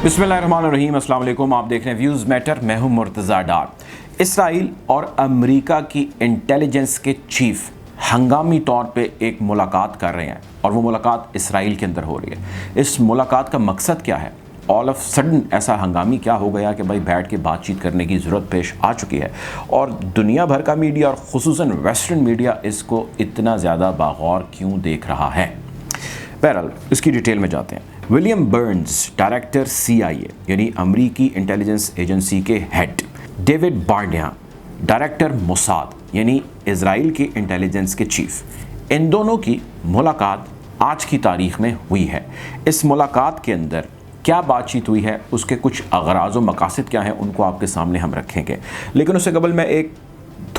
बिस्मिल्लाहिर्रहमानिर्रहीम, अस्सलाम वालेकुम। आप देख रहे हैं व्यूज़ मैटर। मैं हूं मुर्तज़ा डार। इसराइल और अमेरिका की इंटेलिजेंस के चीफ हंगामी तौर पे एक मुलाकात कर रहे हैं और वो मुलाकात इसराइल के अंदर हो रही है। इस मुलाकात का मकसद क्या है? ऑल ऑफ सडन ऐसा हंगामी क्या हो गया कि भाई बैठ के बातचीत करने की ज़रूरत पेश आ चुकी है और दुनिया भर का मीडिया और ख़ुसूसन वेस्टर्न मीडिया इसको इतना ज़्यादा बागौर क्यों देख रहा है? बहरहाल इसकी डिटेल में जाते हैं। विलियम बर्न्स, डायरेक्टर CIA यानी अमरीकी इंटेलिजेंस एजेंसी के head, David Barnea, director Mossad यानी इजराइल की इंटेलिजेंस के चीफ, इन दोनों की मुलाकात आज की तारीख में हुई है। इस मुलाकात के अंदर क्या बातचीत हुई है, उसके कुछ अगराज़ व मकासद क्या हैं, उनको आपके सामने हम रखेंगे। लेकिन उससे कबल मैं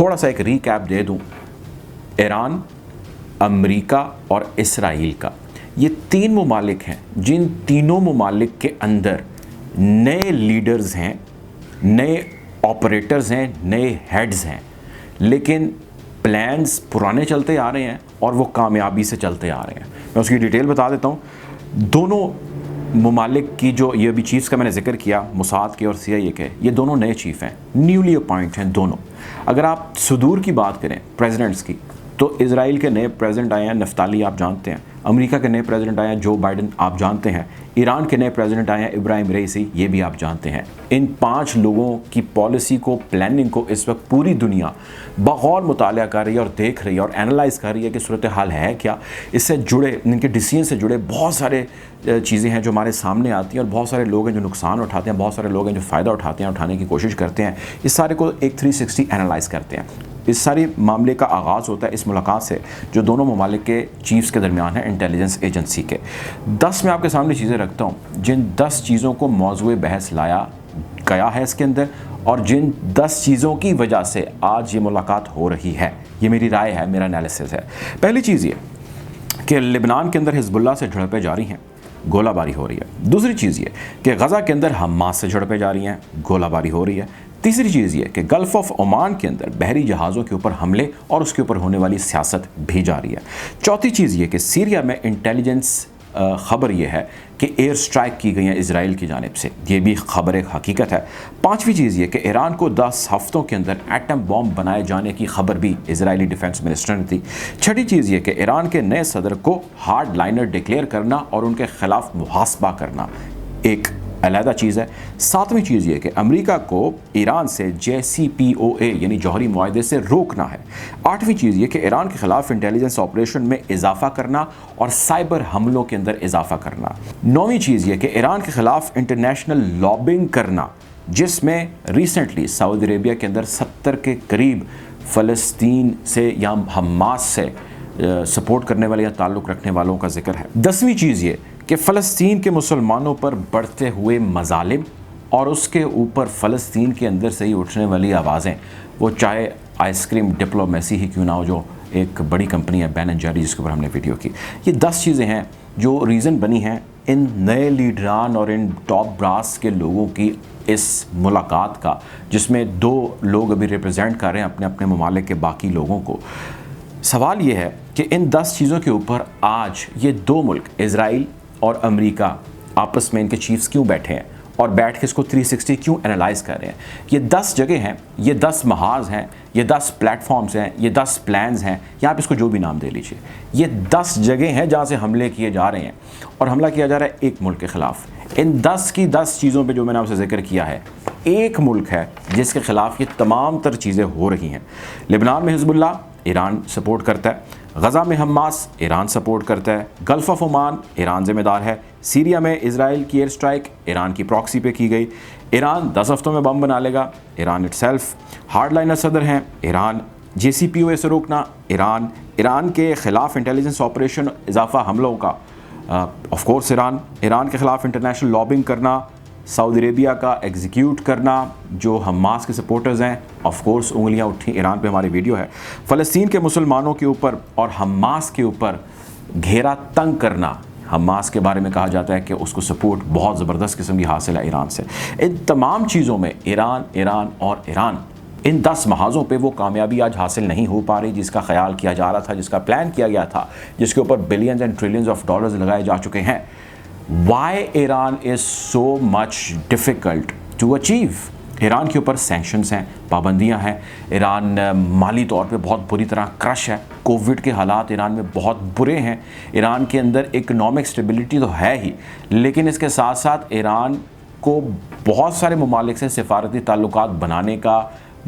थोड़ा सा एक रीकैप दे दूँ। ईरान, अमरीका और इसराइल का ये तीन ममालिक हैं जिन तीनों ममालिक के अंदर नए लीडर्स हैं, नए ऑपरेटर्स हैं, नए हेड्स हैं, लेकिन प्लान्स पुराने चलते आ रहे हैं और वो कामयाबी से चलते आ रहे हैं। मैं उसकी डिटेल बता देता हूँ। दोनों ममालिक की जो ये अभी चीफ़्स का मैंने जिक्र किया, मोसाद के और CIA के, ये दोनों नए चीफ़ हैं, न्यूली अपॉइंट हैं दोनों। अगर आप सुदूर की बात करें प्रेसिडेंट्स की, तो इजराइल के नए प्रेसिडेंट आए हैं नफ्ताली, आप जानते हैं। अमेरिका के नए प्रेसिडेंट आए हैं जो बाइडन, आप जानते हैं। ईरान के नए प्रेसिडेंट आए हैं इब्राहिम रईसी, ये भी आप जानते हैं। इन 5 लोगों की पॉलिसी को, प्लानिंग को इस वक्त पूरी दुनिया बगौर मुताला कर रही है और देख रही है और एनालाइज कर रही है कि सूरत हाल है क्या। इससे जुड़े, इनके डिसीजन से जुड़े बहुत सारे चीज़ें हैं जो हमारे सामने आती हैं और बहुत सारे लोग हैं जो नुकसान उठाते हैं, बहुत सारे लोग हैं जो फ़ायदा उठाते हैं, उठाने की कोशिश करते हैं। इस सारे को एक 360 एनालाइज करते हैं। इस सारे मामले का आगाज़ होता है इस मुलाकात से जो दोनों ममालिक के चीफ्स के दरमियान है इंटेलिजेंस एजेंसी के। 10 मैं आपके सामने चीज़ें रखता हूँ जिन 10 चीज़ों को मौज़ूए बहस लाया गया है इसके अंदर और जिन 10 चीज़ों की वजह से आज ये मुलाकात हो रही है। ये मेरी राय है, मेरा एनालिसिस है। पहली चीज़ ये कि लिबनान के अंदर हिजबुल्लाह से झड़पें जारी हैं, गोलाबारी हो रही है। दूसरी चीज़ ये कि गज़ा के अंदर हमास से झड़पें जारी हैं, गोलाबारी हो रही है। तीसरी चीज़ ये कि गल्फ़ ऑफ ओमान के अंदर बहरी जहाज़ों के ऊपर हमले और उसके ऊपर होने वाली सियासत भी जारी है। चौथी चीज़ ये कि सीरिया में इंटेलिजेंस ख़बर यह है कि एयर स्ट्राइक की गई है इजराइल की जानिब से, ये भी ख़बर एक हकीकत है। पाँचवीं चीज़ ये कि ईरान को 10 हफ्तों के अंदर एटम बॉम्ब बनाए जाने की खबर भी इजरायली डिफेंस मिनिस्टर ने दी। छठी चीज़ ये कि ईरान के नए सदर को हार्ड लाइनर डिक्लेयर करना और उनके ख़िलाफ़ मुहासबा करना एक अलहदा चीज़ है। सातवीं चीज़ ये कि अमेरिका को ईरान से JCPOA यानी जौहरी मुआहदे से रोकना है। आठवीं चीज़ ये कि ईरान के ख़िलाफ़ इंटेलिजेंस ऑपरेशन में इजाफा करना और साइबर हमलों के अंदर इजाफा करना। नौवीं चीज़ ये कि ईरान के ख़िलाफ़ इंटरनेशनल लॉबिंग करना, जिसमें रिसेंटली सऊदी अरेबिया के अंदर 70 के करीब फ़लस्तीन से या हमास से सपोर्ट करने वाले या ताल्लुक़ रखने वालों का जिक्र है। 10वीं चीज़ ये कि फ़लस्तीन के मुसलमानों पर बढ़ते हुए मज़ालिम और उसके ऊपर फ़लस्तीन के अंदर से ही उठने वाली आवाज़ें, वो चाहे आइसक्रीम डिप्लोमेसी ही क्यों ना हो, जो एक बड़ी कंपनी है Ben & Jerry जिसके ऊपर हमने वीडियो की। ये 10 चीज़ें हैं जो रीज़न बनी हैं इन नए लीडरान और इन टॉप ब्रास के लोगों की इस मुलाकात का, जिसमें 2 लोग अभी रिप्रेजेंट कर रहे हैं अपने अपने ममालिक के बाकी लोगों को। सवाल ये है कि इन 10 चीज़ों के ऊपर आज ये 2 मुल्क इजराइल और अमेरिका आपस में इनके चीफ्स क्यों बैठे हैं और बैठ के इसको 360 क्यों एनालाइज कर रहे हैं? ये 10 जगह हैं, ये 10 महाज हैं, ये 10 प्लेटफॉर्म्स हैं, ये 10 प्लान्स हैं, या आप इसको जो भी नाम दे लीजिए। ये 10 जगह हैं जहाँ से हमले किए जा रहे हैं और हमला किया जा रहा है एक मुल्क के ख़िलाफ़। इन 10 की 10 चीज़ों पर जो मैंने आपसे जिक्र किया है, एक मुल्क है जिसके ख़िलाफ़ ये तमाम तर चीज़ें हो रही हैं। लिबनान में हिजबुल्लाह, ईरान सपोर्ट करता है। गज़ा में हमास, ईरान सपोर्ट करता है। गल्फ़ ऑफ ओमान, ईरान ज़िम्मेदार है। सीरिया में इजराइल की एयर स्ट्राइक ईरान की प्रॉक्सी पे की गई। ईरान 10 हफ्तों में बम बना लेगा, ईरान इटसेल्फ। हार्डलाइनर सदर हैं ईरान। JCPOA से रोकना ईरान। ईरान के ख़िलाफ़ इंटेलिजेंस ऑपरेशन, इजाफा हमलों का ऑफ कोर्स ईरान। ईरान के ख़िलाफ़ इंटरनेशनल लॉबिंग करना, सऊदी अरेबिया का एग्जीक्यूट करना, जो हमास के सपोर्टर्स हैं, ऑफ कोर्स उंगलियां उठी ईरान पे हमारी वीडियो है। फ़लस्तीन के मुसलमानों के ऊपर और हमास के ऊपर घेरा तंग करना, हमास के बारे में कहा जाता है कि उसको सपोर्ट बहुत ज़बरदस्त किस्म की हासिल है ईरान से। इन तमाम चीज़ों में ईरान, ईरान और ईरान, इन 10 महाज़ों पे वो कामयाबी आज हासिल नहीं हो पा रही जिसका ख्याल किया जा रहा था, जिसका प्लान किया गया था, जिसके ऊपर billions and trillions of dollars लगाए जा चुके हैं। Why Iran is so much difficult to achieve. Iran के ऊपर सैंक्शंस हैं, पाबंदियां हैं, ईरान माली तौर पे बहुत बुरी तरह क्रश है, कोविड के हालात ईरान में बहुत बुरे हैं, ईरान के अंदर इकनॉमिक स्टेबिलिटी तो है ही, लेकिन इसके साथ साथ ईरान को बहुत सारे ममालिक से सिफारती ताल्लुकात बनाने का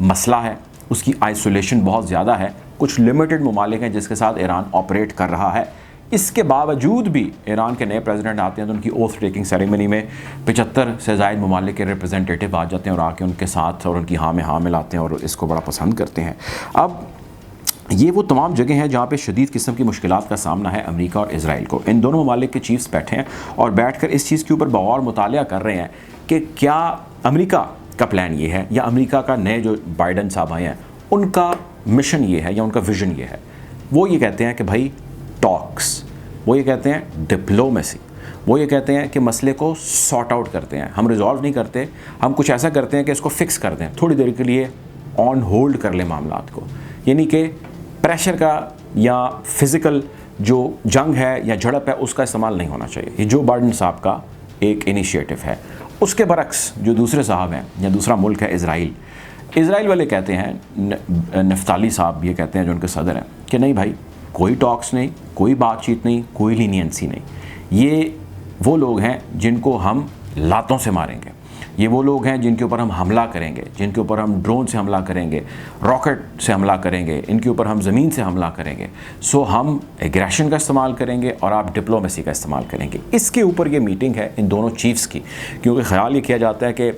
मसला है, उसकी आइसोलेशन बहुत ज़्यादा है, कुछ लिमिटेड ममालिक हैं जिसके साथ ईरान ऑपरेट कर रहा है। इसके बावजूद भी ईरान के नए प्रेसिडेंट आते हैं तो उनकी ओथ टेकिंग सेरेमनी में 75 से ज़ायद ममालिक के रिप्रेजेंटेटिव आ जाते हैं और आके उनके साथ और उनकी हाँ में हाँ मिलाते हैं और इसको बड़ा पसंद करते हैं। अब ये वो तमाम जगह हैं जहाँ पे शदीद किस्म की मुश्किलात का सामना है अमेरिका और इजराइल को। इन दोनों ममालिक के चीफ्स बैठे हैं और बैठकर इस चीज़ के ऊपर बगौर मुतालिया कर रहे हैं कि क्या अमेरिका का प्लान ये है या अमेरिका का नए जो बाइडन साहब आए हैं उनका मिशन ये है या उनका विजन ये है। वो ये कहते हैं कि भाई टॉक्स, वो ये कहते हैं डिप्लोमेसी, वो ये कहते हैं कि मसले को सॉर्ट आउट करते हैं, हम रिजॉल्व नहीं करते, हम कुछ ऐसा करते हैं कि इसको फिक्स कर दें, थोड़ी देर के लिए ऑन होल्ड कर लें मामलात को। यानी कि प्रेशर का या फिज़िकल जो जंग है या झड़प है उसका इस्तेमाल नहीं होना चाहिए। ये जो बाइडन साहब का एक इनिशिएटिव है। उसके बरक्स जो दूसरे साहब हैं या दूसरा मुल्क है इज़राइल वाले कहते हैं, नफ्ताली साहब ये कहते हैं जो उनके सदर हैं कि नहीं भाई, कोई टॉक्स नहीं, कोई बातचीत नहीं, कोई लीनियंसी नहीं। ये वो लोग हैं जिनको हम लातों से मारेंगे, ये वो लोग हैं जिनके ऊपर हम हमला करेंगे, जिनके ऊपर हम ड्रोन से हमला करेंगे, रॉकेट से हमला करेंगे, इनके ऊपर हम ज़मीन से हमला करेंगे। सो हम एग्रेशन का इस्तेमाल करेंगे और आप डिप्लोमेसी का इस्तेमाल करेंगे। इसके ऊपर ये मीटिंग है इन दोनों चीफ्स की, क्योंकि ख्याल ये किया जाता है कि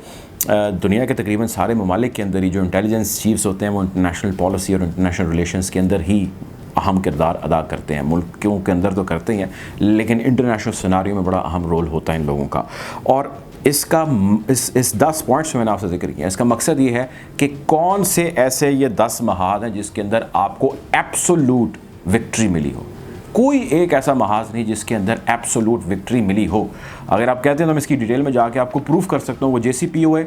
दुनिया के तकरीबन सारे ममालिक के अंदर ही जो इंटेलिजेंस चीफ्स होते हैं वो इंटरनेशनल पॉलिसी और इंटरनेशनल रिलेशंस के अंदर ही अहम किरदार अदा करते हैं। मुल्कों के अंदर तो करते ही हैं, लेकिन इंटरनेशनल सिनारियो में बड़ा अहम रोल होता है इन लोगों का। और इसका इस 10 पॉइंट्स में मैंने आपसे जिक्र किया, इसका मकसद ये है कि कौन से ऐसे ये 10 महाज हैं जिसके अंदर आपको एब्सोल्यूट विक्ट्री मिली हो। कोई एक ऐसा महाज नहीं जिसके अंदर एब्सोल्यूट विक्ट्री मिली हो। अगर आप कहते हैं तो मैं इसकी डिटेल में जाके आपको प्रूफ कर सकता हूँ। वो JCPOA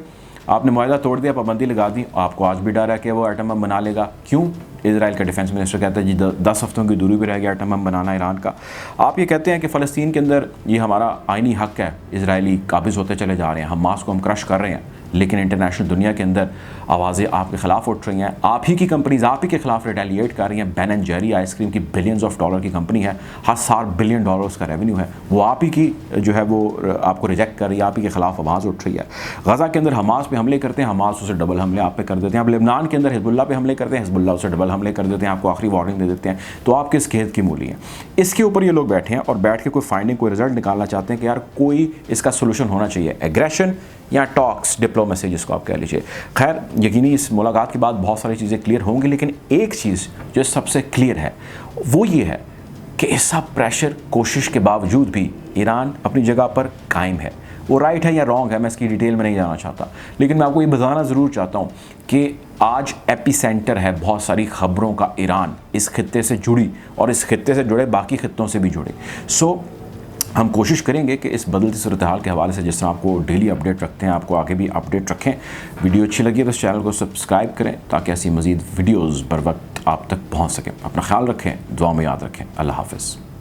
आपने मुआहदा तोड़ दिया, पाबंदी लगा दी, आपको आज भी डर है कि वो एटम बम बना लेगा। क्यों? इजराइल का डिफेंस मिनिस्टर कहता है जी 10 हफ्तों की दूरी भी रह गया एटम बम बनाना ईरान का। आप ये कहते हैं कि फ़लस्तीन के अंदर ये हमारा आइनी हक़ है, इजरायली काबिज़ होते चले जा रहे हैं, हमास को हम क्रश कर रहे हैं, लेकिन इंटरनेशनल दुनिया के अंदर आवाज़ें आपके ख़िलाफ़ उठ रही हैं। आप ही की कंपनीज आप ही के ख़िलाफ़ रिटेलिएट कर रही हैं। बेन एंड जेरी आइसक्रीम की बिलियंस ऑफ डॉलर की कंपनी है, $1000 बिलियन का रेवेन्यू है, वो आप ही की जो है वो आपको रिजेक्ट कर रही है, आप ही के ख़िलाफ़ आवाज़ उठ रही है। गज़ा के अंदर हमास पे हमले करते हैं, हमास उसे डबल हमले आप पे कर देते हैं। अब लेबनान के अंदर हिजबुल्लाह पे हमले करते हैं, हिजबुल्लाह उसे डबल हमले कर देते हैं, आपको आखिरी वार्निंग दे देते हैं। तो आप किस खेत की मूली हैं? इसके ऊपर ये लोग बैठे हैं और बैठ के कोई फाइंडिंग, कोई रिजल्ट निकालना चाहते हैं कि यार कोई इसका सोल्यूशन होना चाहिए, एग्रेशन या टॉक्स, डिप्लोमेसी जिसको आप कह लीजिए। खैर यकीनी इस मुलाकात के बाद बहुत सारी चीज़ें क्लियर होंगी, लेकिन एक चीज़ जो सबसे क्लियर है वो ये है कि इस सब प्रेशर कोशिश के बावजूद भी ईरान अपनी जगह पर कायम है। वो राइट है या रॉन्ग है मैं इसकी डिटेल में नहीं जाना चाहता, लेकिन मैं आपको ये बताना ज़रूर चाहता हूँ कि आज एपिसेंटर है बहुत सारी ख़बरों का ईरान, इस खित्ते से जुड़ी और इस खित्ते से जुड़े बाकी खित्तों से भी जुड़े। सो हम कोशिश करेंगे कि इस बदलती सूरत हाल के हवाले से जिस तरह आपको डेली अपडेट रखते हैं, आपको आगे भी अपडेट रखें। वीडियो अच्छी लगी तो इस चैनल को सब्सक्राइब करें ताकि ऐसी मज़ीद वीडियोज़ बर वक्त आप तक पहुँच सकें। अपना ख्याल रखें, दुआ में याद रखें। अल्लाह हाफ़िज़।